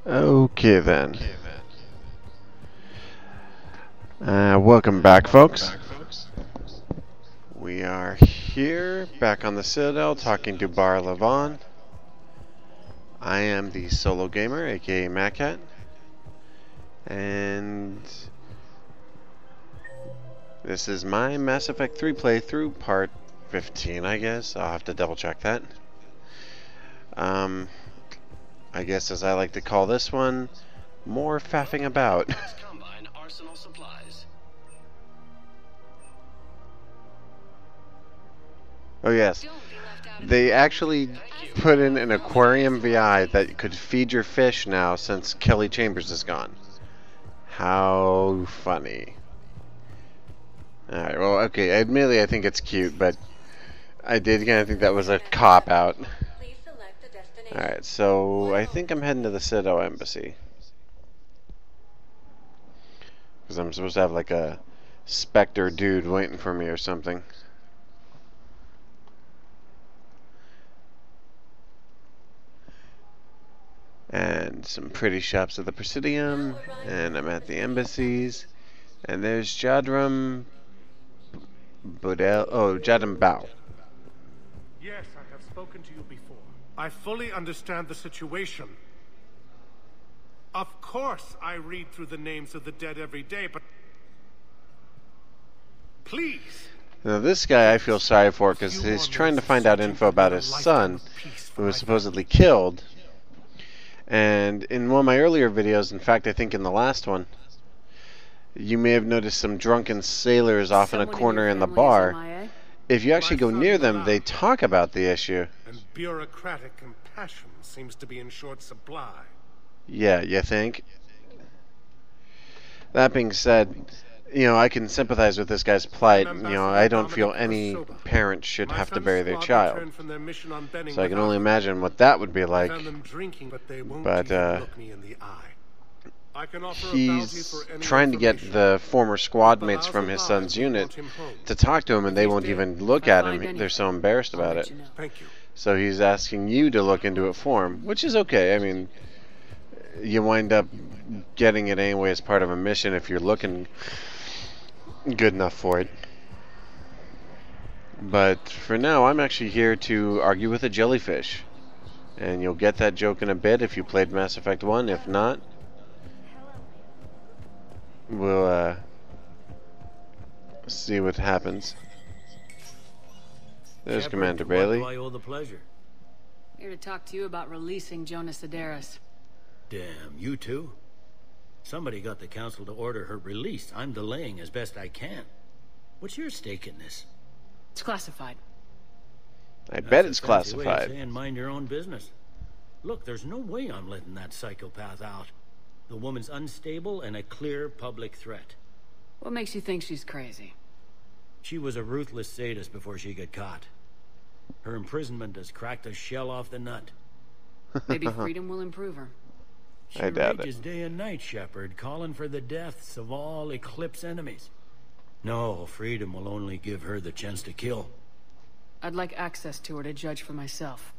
Okay then. Welcome back, folks. We are here, back on the Citadel, talking to Bar Levon. I am the solo gamer, aka Maccat. And this is my Mass Effect 3 playthrough, part 15, I guess. I'll have to double check that. I guess as I like to call this one, more faffing about. Combine arsenal supplies. Oh yes, they actually put in an aquarium VI that could feed your fish now since Kelly Chambers is gone. How funny. Alright, well, okay, admittedly I think it's cute, but I did kind of think that was a cop-out. Alright, so I think I'm heading to the Citadel Embassy. Because I'm supposed to have like a Spectre dude waiting for me or something. And some pretty shops at the Presidium, and I'm at the embassies, and there's Jadram Bodel. Oh, Jadam Bao. Yes, I have spoken to you before. I fully understand the situation. Of course, I read through the names of the dead every day, but please. Now this guy I feel sorry for because he's trying to find out info about his son, who was supposedly killed. And in one of my earlier videos, in fact I think in the last one, you may have noticed some drunken sailors off in a corner in the bar. If you actually go near them, they talk about the issue. And bureaucratic compassion seems to be in short supply. Yeah, you think? That being said, you know, I can sympathize with this guy's plight. You know, I don't feel any parent should have to bury their child. So I can only imagine what that would be like. But he's trying to get the former squad mates from his son's unit to talk to him, and they won't even look at him. They're so embarrassed about it. So he's asking you to look into it for him, which is okay. I mean, you wind up getting it anyway as part of a mission if you're looking good enough for it. But for now, I'm actually here to argue with a jellyfish. And you'll get that joke in a bit if you played Mass Effect 1. If not, we'll see what happens. There's Commander Bailey. What do I owe the pleasure? Here to talk to you about releasing Jonas Sedaris. Damn, you too? Somebody got the council to order her release. I'm delaying as best I can. What's your stake in this? It's classified. I bet it's That's a fancy way of classified. saying mind your own business. Look, there's no way I'm letting that psychopath out. The woman's unstable and a clear public threat. What makes you think she's crazy? She was a ruthless sadist before she got caught. Her imprisonment has cracked a shell off the nut. Maybe freedom will improve her. She I doubt rages day and night, Shepard, calling for the deaths of all Eclipse enemies. No, freedom will only give her the chance to kill. I'd like access to her to judge for myself.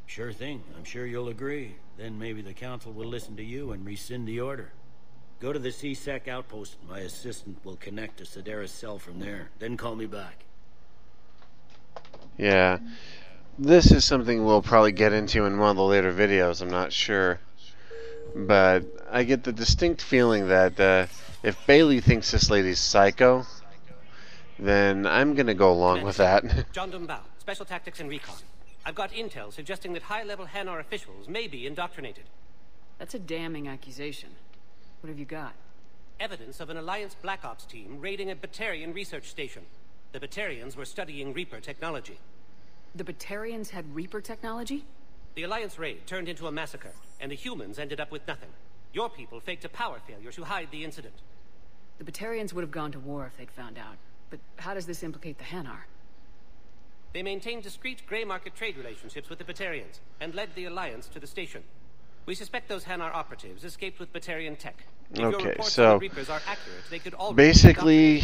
Sure thing. I'm sure you'll agree. Then maybe the council will listen to you and rescind the order. Go to the C-Sec outpost. My assistant will connect to Sedaris' cell from there. Then call me back. Yeah. This is something we'll probably get into in one of the later videos, I'm not sure. But I get the distinct feeling that if Bailey thinks this lady's psycho, then I'm gonna go along with that. John Dumbao, Special Tactics and Recon. I've got intel suggesting that high-level Hanar officials may be indoctrinated. That's a damning accusation. What have you got? Evidence of an Alliance Black Ops team raiding a Batarian research station. The Batarians were studying Reaper technology. The Batarians had Reaper technology? The Alliance raid turned into a massacre, and the humans ended up with nothing. Your people faked a power failure to hide the incident. The Batarians would have gone to war if they'd found out. But how does this implicate the Hanar? They maintained discreet gray market trade relationships with the Batarians, and led the Alliance to the station. We suspect those Hanar operatives escaped with Batarian tech. If your Okay, reports so on the Reapers are accurate, they could already basically,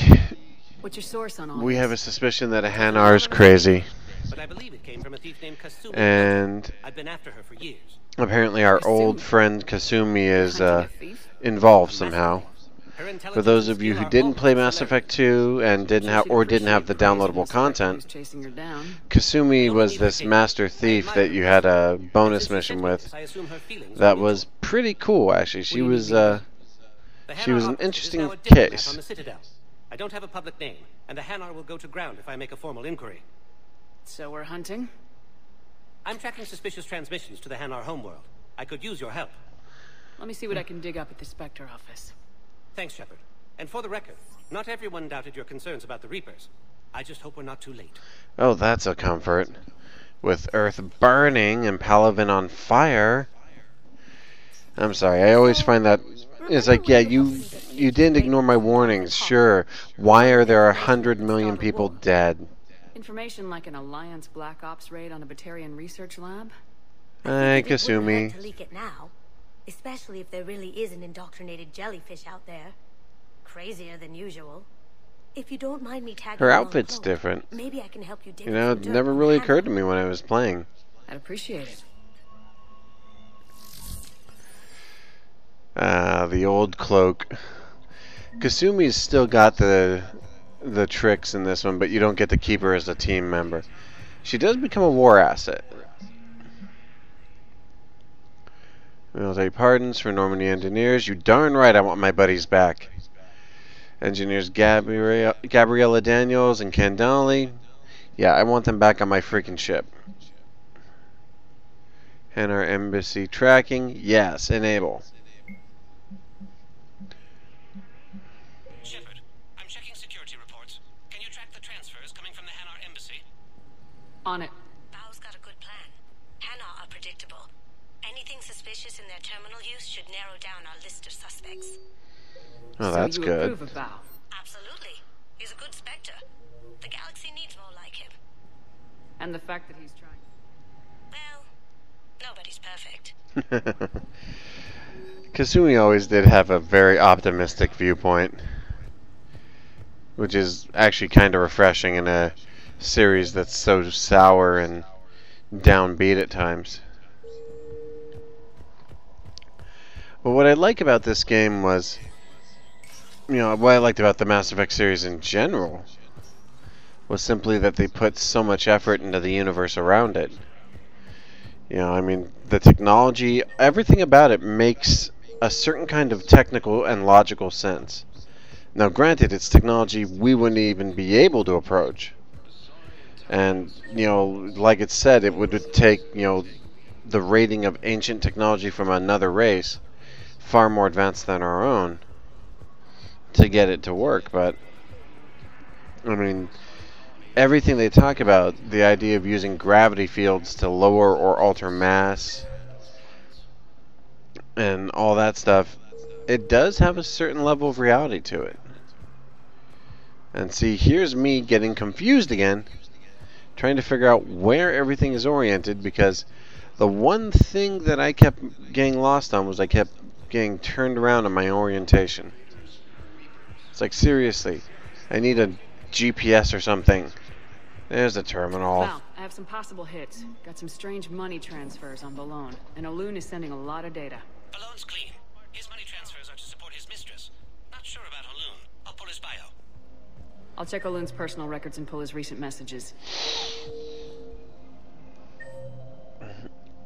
What's your source on all we this? have a suspicion that a Hanar's crazy. but I believe it came from a thief named Kasumi. And I've been after her for years. apparently our old Kasumi. friend Kasumi is Hunting a thief? involved somehow. Her For intelligence those and of you skill who are didn't almost play Mass hilarious. Effect 2 and didn't have the downloadable content, Chasing her down. Kasumi was this master thief that you had a bonus mission with. I assume her feelings That are was pretty cool, actually. She was The she was Hanar an office is interesting now a diplomat case. on the Citadel. I don't have a public name, and the Hanar will go to ground if I make a formal inquiry. So we're hunting? I'm tracking suspicious transmissions to the Hanar homeworld. I could use your help. Let me see what I can dig up at the Spectre office. Thanks, Shepard. And for the record, not everyone doubted your concerns about the Reapers. I just hope we're not too late. Oh, that's a comfort. With Earth burning and Palaven on fire. I'm sorry, I always find that it's like, yeah, you didn't ignore my warnings, sure. Why are there 100 million people dead? Information like an Alliance Black Ops raid on a Batarian research lab? Hey, It wouldn't hurt Kasumi. to leak it now, especially if there really is an indoctrinated jellyfish out there. Crazier than usual. If you don't mind me tagging Her along outfit's close, different. maybe I can help you dig You know, some it dirt never on really the occurred to Hanar. me when I was playing. I'd appreciate it. The old cloak. Kasumi's still got the tricks in this one, but you don't get to keep her as a team member. She does become a war asset. We'll take pardons for Normandy engineers. You darn right I want my buddies back. Engineers Gabriella Daniels and Ken Donnelly. Yeah, I want them back on my freaking ship. And our embassy tracking. Yes, enable. Shepard, I'm checking security reports. Can you track the transfers coming from the Hanar embassy? On it. Bao's got a good plan. Hanar are predictable. Anything suspicious in their terminal use should narrow down our list of suspects. Oh, So that's you good. approve of Bao? Absolutely. He's a good Spectre. The galaxy needs more like him. And the fact that he's trying... Well, nobody's perfect. Kasumi always did have a very optimistic viewpoint, which is actually kind of refreshing in a series that's so sour and downbeat at times. But what I like about this game was, what I liked about the Mass Effect series in general was simply that they put so much effort into the universe around it. I mean, the technology, everything about it makes a certain kind of technical and logical sense. Now, granted, it's technology we wouldn't even be able to approach. And, like it said, it would take, the rating of ancient technology from another race, far more advanced than our own, to get it to work. But, I mean, everything they talk about, the idea of using gravity fields to lower or alter mass, and all that stuff, it does have a certain level of reality to it. And see, here's me getting confused again, trying to figure out where everything is oriented, because the one thing that I kept getting lost on was I kept getting turned around on my orientation. It's like, seriously, I need a GPS or something. There's the terminal. Val, I have some possible hits. Got some strange money transfers on Balone, and Olun is sending a lot of data. Balone's clean. His money transfers are to support his mistress. Not sure about Olun. I'll pull his bio. I'll check Olun's personal records and pull his recent messages.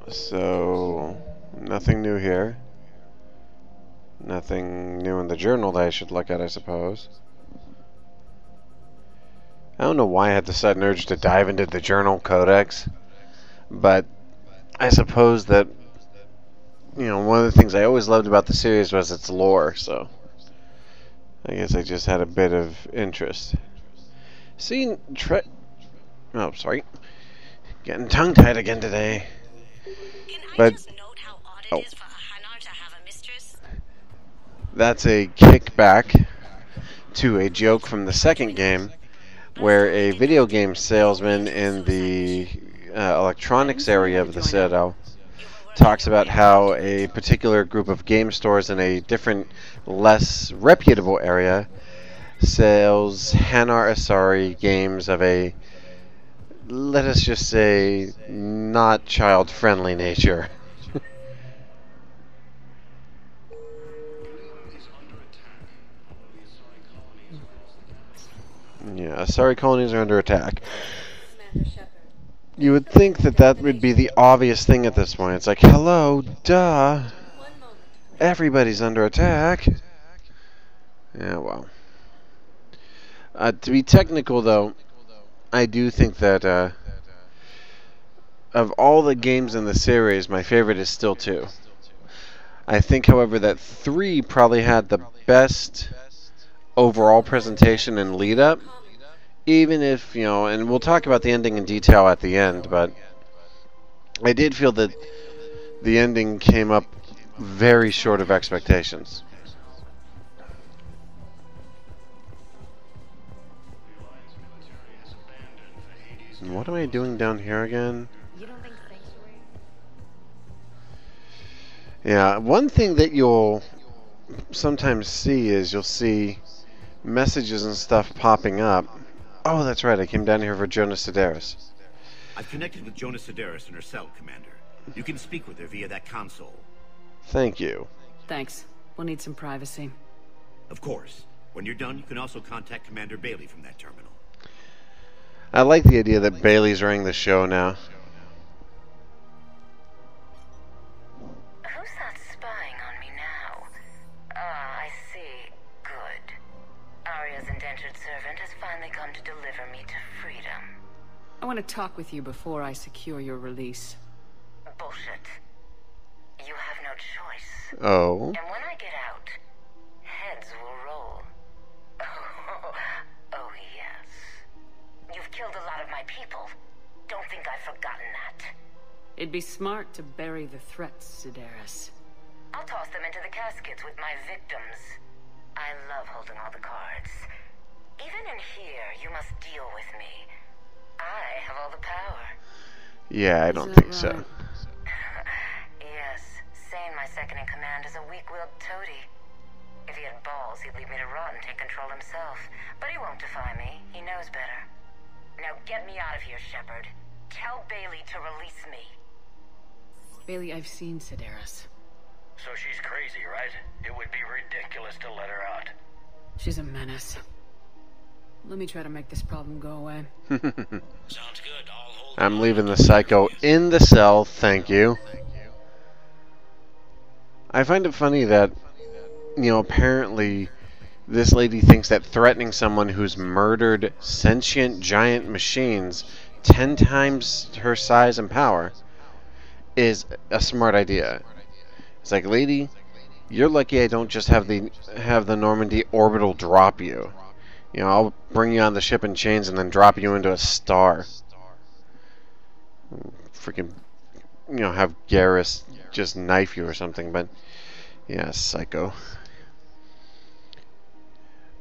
So, nothing new here. Nothing new in the journal that I should look at, I suppose. I don't know why I had the sudden urge to dive into the journal codex, but I suppose that, one of the things I always loved about the series was its lore, so I guess I just had a bit of interest. Seeing oh, sorry. Getting tongue-tied again today. Can I But- just note how odd oh. it is for a Hanar to have a mistress? That's a kickback to a joke from the second game, where a video game salesman in the electronics area of the Citadel talks about how a particular group of game stores in a different, less reputable area sells Hanar Asari games of a let us just say, not child-friendly nature. Yeah, sorry, colonies are under attack. You would think that that would be the obvious thing at this point. It's like, hello, duh. Everybody's under attack. Yeah, well. To be technical, though, I do think that of all the games in the series, my favorite is still 2. I think, however, that 3 probably had the best overall presentation and lead up. Even if, and we'll talk about the ending in detail at the end, but I did feel that the ending came up very short of expectations. What am I doing down here again? Yeah, one thing that you'll sometimes see is you'll see messages and stuff popping up. Oh, that's right, I came down here for Jonas Sedaris. I've connected with Jonas Sedaris in her cell, Commander. You can speak with her via that console. Thank you. Thanks. We'll need some privacy. Of course. When you're done, you can also contact Commander Bailey from that terminal. I like the idea that Bailey's running the show now. Who's that spying on me now? I see. Good. Arya's indentured servant has finally come to deliver me to freedom. I want to talk with you before I secure your release. Bullshit. You have no choice. Oh. And when I get out, heads will roll. Oh, yes. You've killed a lot of my people. Don't think I've forgotten that. It'd be smart to bury the threats, Sedaris. I'll toss them into the caskets with my victims. I love holding all the cards. Even in here, you must deal with me. I have all the power. Yeah, I don't think so. Yes, Sane, my second-in-command, is a weak-willed toady. If he had balls, he'd leave me to rot and take control himself. But he won't defy me. He knows better. Now get me out of here, Shepard. Tell Bailey to release me. Bailey, I've seen Sedaris. So she's crazy, right? It would be ridiculous to let her out. She's a menace. Let me try to make this problem go away. Sounds good. I'll hold I'm leaving the psycho in the cell, thank you. I find it funny that, apparently this lady thinks that threatening someone who's murdered sentient giant machines 10 times her size and power is a smart idea. It's like, lady, you're lucky I don't just have the Normandy orbital drop you. I'll bring you on the ship in chains and then drop you into a star. Freaking, have Garrus just knife you or something, but yeah, psycho.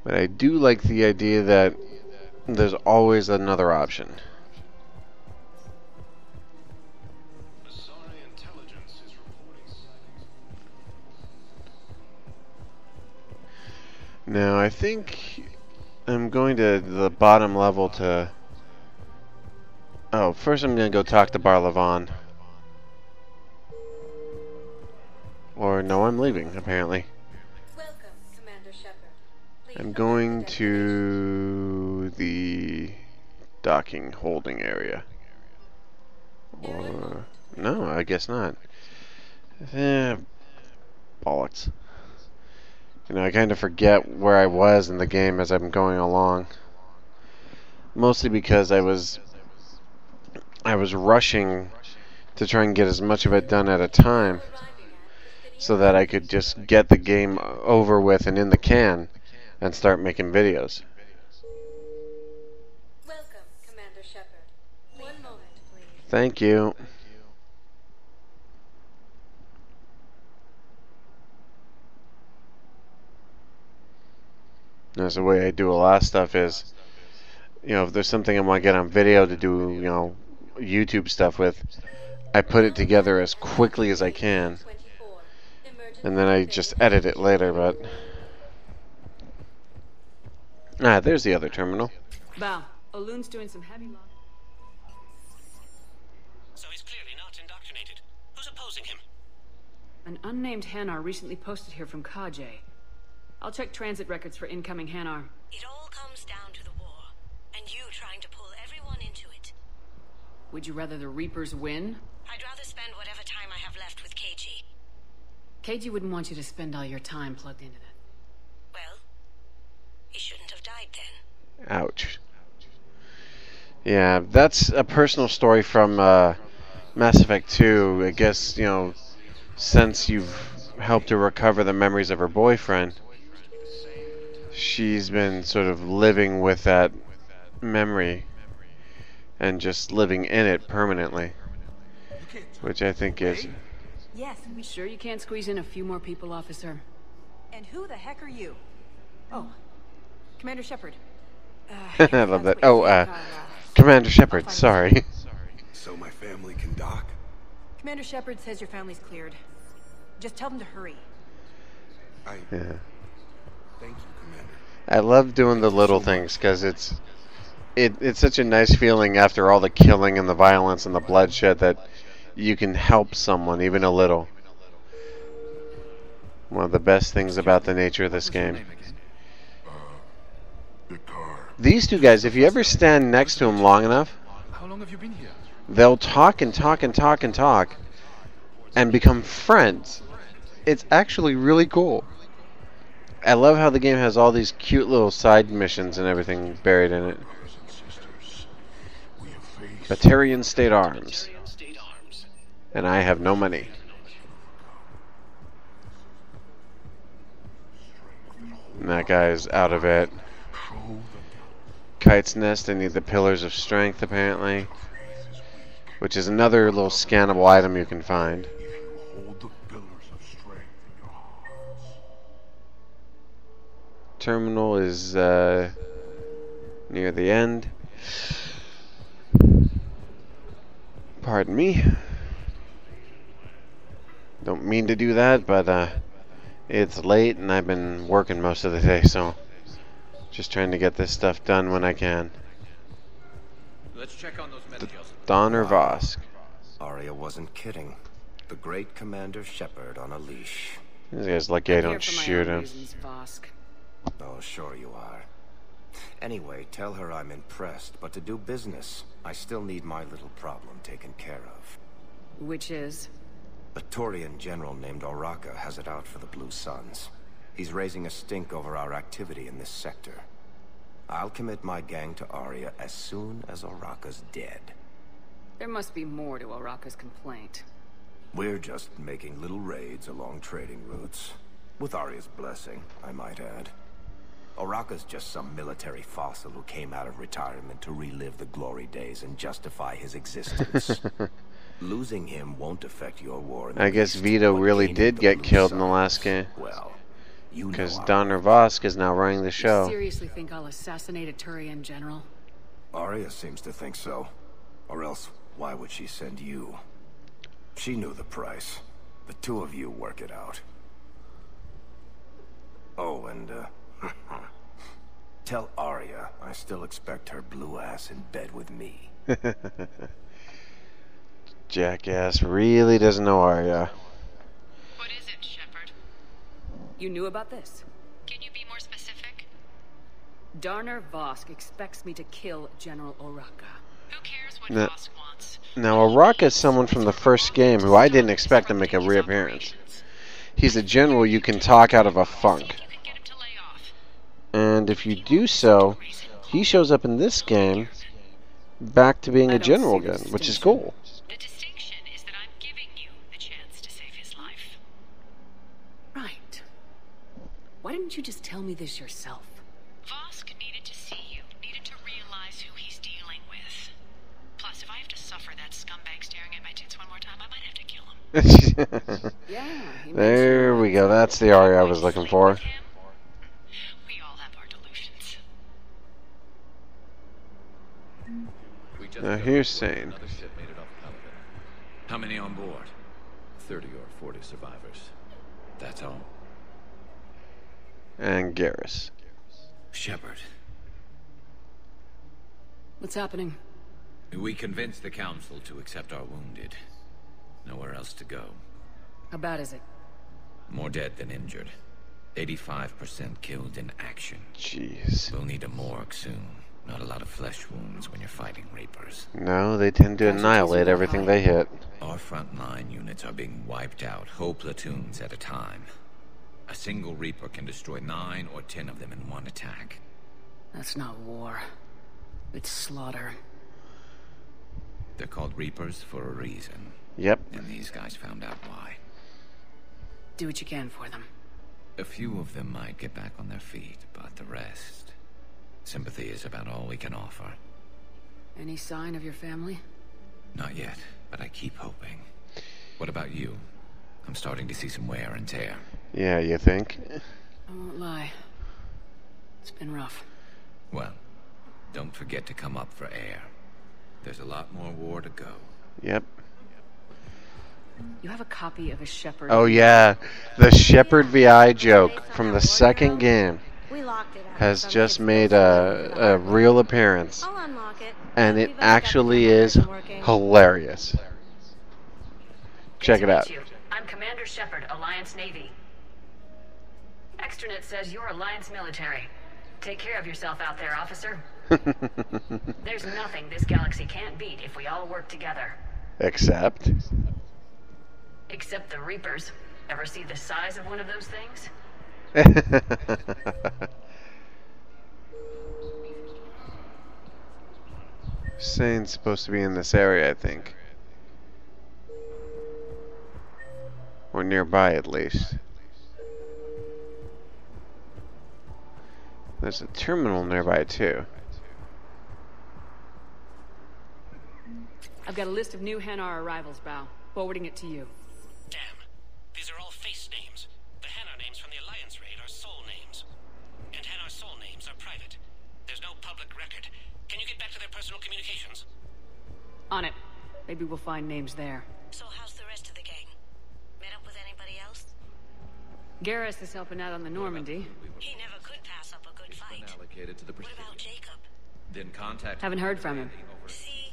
But I do like the idea that there's always another option. Now, I think I'm going to the bottom level to... Oh, first I'm going to go talk to Barlavan. Or, no, I'm leaving, apparently. Welcome, Commander Shepard. I'm going to the docking holding area. Or... No, I guess not. Bollocks. I kind of forget where I was in the game as I'm going along. Mostly because I was rushing to try and get as much of it done at a time so that I could just get the game over with and in the can and start making videos. Welcome, Commander Shepard. One moment, please. Thank you. That's the way I do a lot of stuff is, if there's something I want to get on video to do, YouTube stuff with, I put it together as quickly as I can, and then I just edit it later, but... there's the other terminal. Val, Olun's doing some heavy An unnamed Hanar recently posted here from Kajay. I'll check transit records for incoming Hanar. It all comes down to the war, and you trying to pull everyone into it. Would you rather the Reapers win? I'd rather spend whatever time I have left with KG. KG wouldn't want you to spend all your time plugged into that. Well, he shouldn't have died then. Ouch. Yeah, that's a personal story from Mass Effect 2. I guess, you know, since you've helped her recover the memories of her boyfriend, she's been sort of living with that memory and just living in it permanently, which I think is... Yes, we sure you can't squeeze in a few more people, officer? And who the heck are you? Oh, Commander Shepard. I love that. Oh, Commander Shepard, sorry. So my family can dock? Commander Shepard says your family's cleared. Just tell them to hurry. Yeah. Thank you, Commander. I love doing the little things because it's such a nice feeling after all the killing and the violence and the bloodshed that you can help someone, even a little. One of the best things about the nature of this game. These two guys, if you ever stand next to them long enough, How long have you been here? they'll talk and talk and talk and talk and become friends. It's actually really cool. I love how the game has all these cute little side missions and everything buried in it. Batarian State Arms. And I have no money. And that guy's out of it. Kite's Nest, I need the Pillars of Strength apparently, which is another little scannable item you can find. Terminal is near the end. Pardon me. Don't mean to do that, but it's late and I've been working most of the day, so just trying to get this stuff done when I can. Let's check on those messages. Donner Vosk. Arya wasn't kidding. The great Commander Shepard on a leash. These guys lucky I don't shoot him. Oh, sure you are. Anyway, tell her I'm impressed, but to do business, I still need my little problem taken care of. Which is? A Turian general named Oraka has it out for the Blue Suns. He's raising a stink over our activity in this sector. I'll commit my gang to Arya as soon as Oraka's dead. There must be more to Oraka's complaint. We're just making little raids along trading routes. With Arya's blessing, I might add. Oraka's just some military fossil who came out of retirement to relive the glory days and justify his existence. Losing him won't affect your war. I guess Vito really did get killed in the last game. Well, because Donner Vosk is now running the show. You seriously think I'll assassinate a Turian general? Arya seems to think so. Or else, why would she send you? She knew the price. The two of you work it out. Oh, and, tell Arya I still expect her blue ass in bed with me. Jackass really doesn't know Arya. What is it, Shepard? You knew about this? Can you be more specific? Donner Vosk expects me to kill General Oraka. Who cares what Vosk wants? Now, Oraka is someone from the first game who I didn't expect to make a reappearance. He's a general you can talk out of a funk. And if you do so, he shows up in this game back to being a general again, which is cool. The distinction is that I'm giving you the chance to save his life. Right. Why didn't you just tell me this yourself? Vosk needed to see you, needed to realize who he's dealing with. Plus, if I have to suffer that scumbag staring at my tits one more time, I might have to kill him. Yeah. There we go. That's the Arya I was looking for. Now here's Sane. How many on board? 30 or 40 survivors. That's all. And Garrus. Shepard. What's happening? We convinced the Council to accept our wounded. Nowhere else to go. How bad is it? More dead than injured. 85% killed in action. Jeez. We'll need a morgue soon. Not a lot of flesh wounds when you're fighting Reapers. No, they tend to annihilate everything they hit. Our frontline units are being wiped out, whole platoons at a time. A single Reaper can destroy 9 or 10 of them in one attack. That's not war. It's slaughter. They're called Reapers for a reason. Yep. And these guys found out why. Do what you can for them. A few of them might get back on their feet, but the rest... Sympathy is about all we can offer. Any sign of your family? Not yet, but I keep hoping. What about you? I'm starting to see some wear and tear. Yeah, you think? I won't lie. It's been rough. Well, don't forget to come up for air. There's a lot more war to go. Yep. You have a copy of a Shepherd. Oh yeah, the Shepherd VI joke from the second game has just made a real appearance. I'll unlock it. And it actually is hilarious. Check it out. I'm Commander Shepard, Alliance Navy. Extranet says you're Alliance military. Take care of yourself out there, officer. There's nothing this galaxy can't beat if we all work together. Except the Reapers. Ever see the size of one of those things? Sane's supposed to be in this area, I think. Or nearby, at least. There's a terminal nearby, too. I've got a list of new Hanar arrivals, Bao. Forwarding it to you. Damn. These are all face names. The Hanar names from the Alliance raid are soul names. And Hanar soul names are private. There's no public record. Can you get back to their personal communications? On it. Maybe we'll find names there. So how's the rest of the gang? Met up with anybody else? Garrus is helping out on the Normandy. He never could pass up a good fight. Allocated to the What about Jacob? Then contact. Haven't heard from him. See,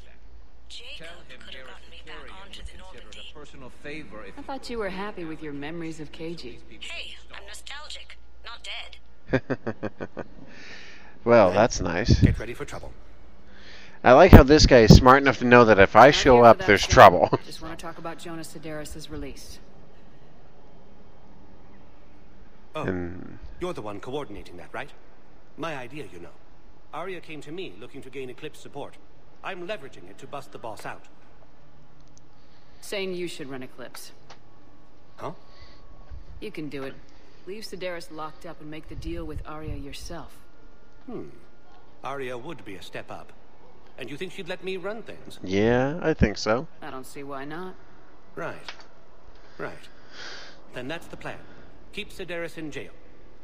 Jacob could have gotten me back onto the Normandy. Personal favor if I thought you were happy with your memories of KG. Hey, I'm nostalgic, not dead. Well, that's nice. Get ready for trouble. I like how this guy is smart enough to know that if I show up, there's trouble. Just want to talk about Jonas Sedaris' release. Oh, And you're the one coordinating that, right? My idea, you know. Arya came to me looking to gain Eclipse support. I'm leveraging it to bust the boss out. Saying you should run Eclipse. Huh? You can do it. Leave Sedaris locked up and make the deal with Arya yourself. Arya would be a step up. And you think she'd let me run things? yeah, I think so. I don't see why not. Right. Right. Then that's the plan. Keep Sedaris in jail.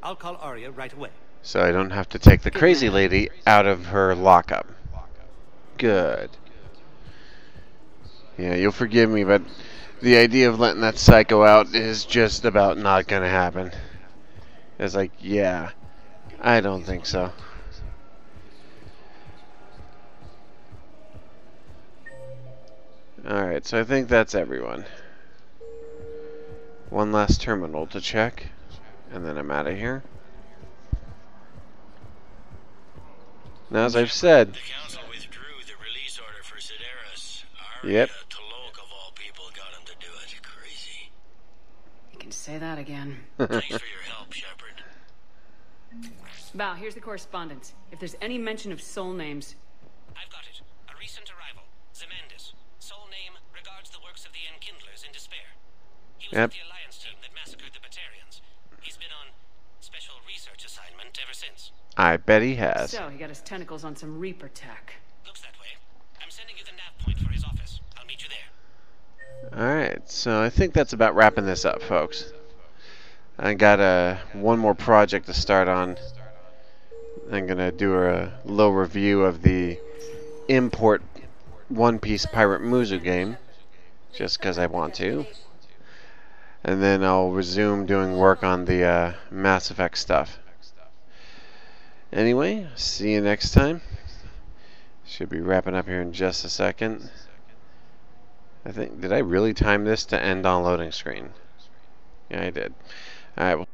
I'll call Arya right away. So I don't have to take the crazy lady out of her lockup. Good. Yeah, you'll forgive me, but the idea of letting that psycho out is just about not gonna happen. It's like, yeah, I don't think so. Alright, so I think that's everyone. One last terminal to check, and then I'm out of here. Now, as I've said, The council withdrew the release order for Sedaris. Yep. Talok of all people got him to do it. Crazy. You can say that again. Thanks for your help, Shepard. Bao, here's the correspondence. If there's any mention of soul names... I've got it. A recent arrival. Zemandis. Soul name regards the works of the Enkindlers in despair. He was Yep. with the Alliance team that massacred the Batarians. He's been on special research assignment ever since. I bet he has. So, he got his tentacles on some Reaper tech. Looks that way. I'm sending you the nav point for his office. I'll meet you there. Alright, so I think that's about wrapping this up, folks. I got one more project to start on. I'm going to do a little review of the import One Piece Pirate Muzu game, just because I want to. And then I'll resume doing work on the Mass Effect stuff. Anyway, see you next time. Should be wrapping up here in just a second. I think, did I really time this to end on loading screen? Yeah, I did. All right. Well